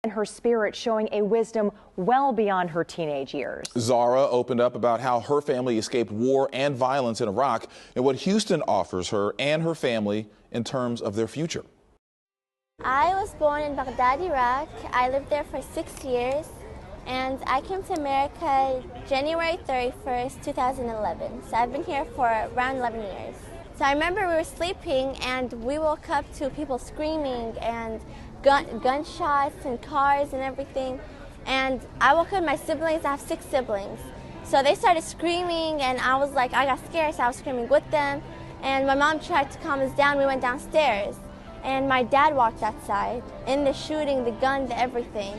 and her spirit, showing a wisdom well beyond her teenage years. Zahra opened up about how her family escaped war and violence in Iraq and what Houston offers her and her family in terms of their future. I was born in Baghdad, Iraq. I lived there for 6 years, and I came to America January 31st, 2011. So I've been here for around 11 years. So I remember we were sleeping and we woke up to people screaming and gunshots and cars and everything. And I woke up with my siblings. I have 6 siblings. So they started screaming and I was like, I got scared, so I was screaming with them. And my mom tried to calm us down. We went downstairs. And my dad walked outside in the shooting, the gun, the everything.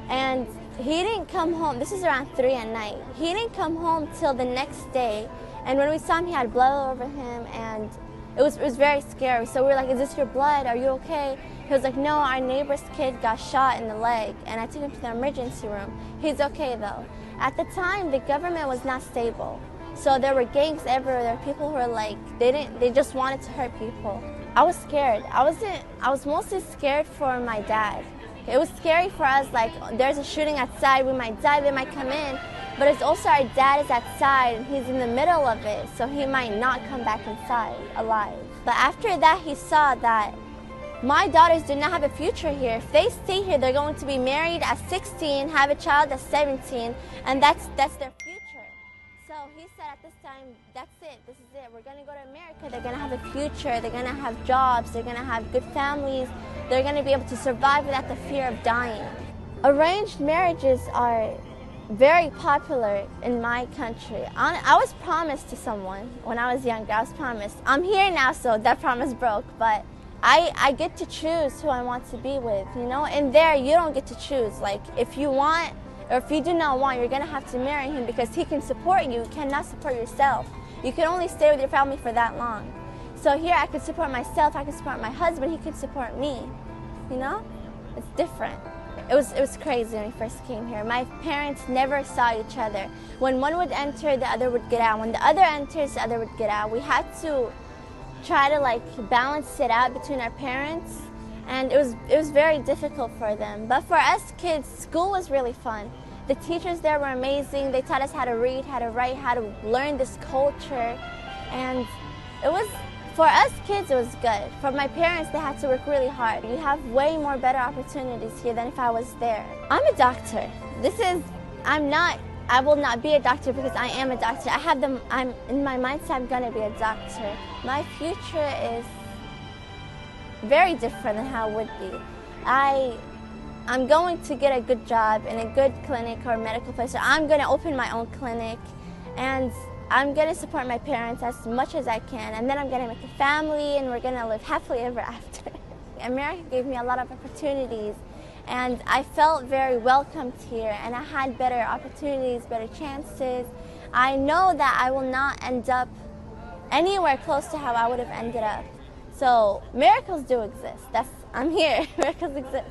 And he didn't come home. This is around 3 at night. He didn't come home till the next day. And when we saw him, he had blood all over him, and it was very scary. So we were like, is this your blood? Are you okay? He was like, no, our neighbor's kid got shot in the leg, and I took him to the emergency room. He's okay, though. At the time, the government was not stable. So there were gangs everywhere. There were people who were like, they just wanted to hurt people. I was scared. I was mostly scared for my dad. It was scary for us, like, there's a shooting outside, we might die, they might come in. But it's also our dad is outside and he's in the middle of it, so he might not come back inside alive. But after that, he saw that my daughters do not have a future here. If they stay here, they're going to be married at 16, have a child at 17, and that's their future. So he said at this time, that's it, this is it. We're going to go to America. They're going to have a future. They're going to have jobs. They're going to have good families. They're going to be able to survive without the fear of dying. Arranged marriages are very popular in my country. I was promised to someone when I was younger. I was promised. I'm here now, so that promise broke, but I get to choose who I want to be with, you know? And there, you don't get to choose. Like, if you want, or if you do not want, you're gonna have to marry him because he can support you. You cannot support yourself. You can only stay with your family for that long. So here, I can support myself, I can support my husband, he can support me, you know? It's different. It was crazy when we first came here. My parents never saw each other. When one would enter, the other would get out. When the other enters, the other would get out. We had to try to like balance it out between our parents, and it was very difficult for them. But for us kids, school was really fun. The teachers there were amazing. They taught us how to read, how to write, how to learn this culture, and it was, for us kids, it was good. For my parents, they had to work really hard. You have way more better opportunities here than if I was there. I'm a doctor. I will not be a doctor because I am a doctor. I'm in my mindset, I'm gonna be a doctor. My future is very different than how it would be. I'm going to get a good job in a good clinic or medical place. So I'm gonna open my own clinic, and I'm gonna support my parents as much as I can, and then I'm gonna make a family and we're gonna live happily ever after. America gave me a lot of opportunities, and I felt very welcomed here, and I had better opportunities, better chances. I know that I will not end up anywhere close to how I would have ended up. So miracles do exist. I'm here. Miracles exist.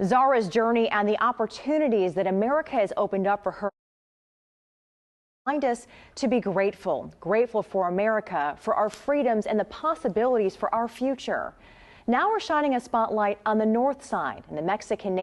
Zahra's journey and the opportunities that America has opened up for her remind us to be grateful for America, for our freedoms and the possibilities for our future. Now we're shining a spotlight on the north side in the Mexican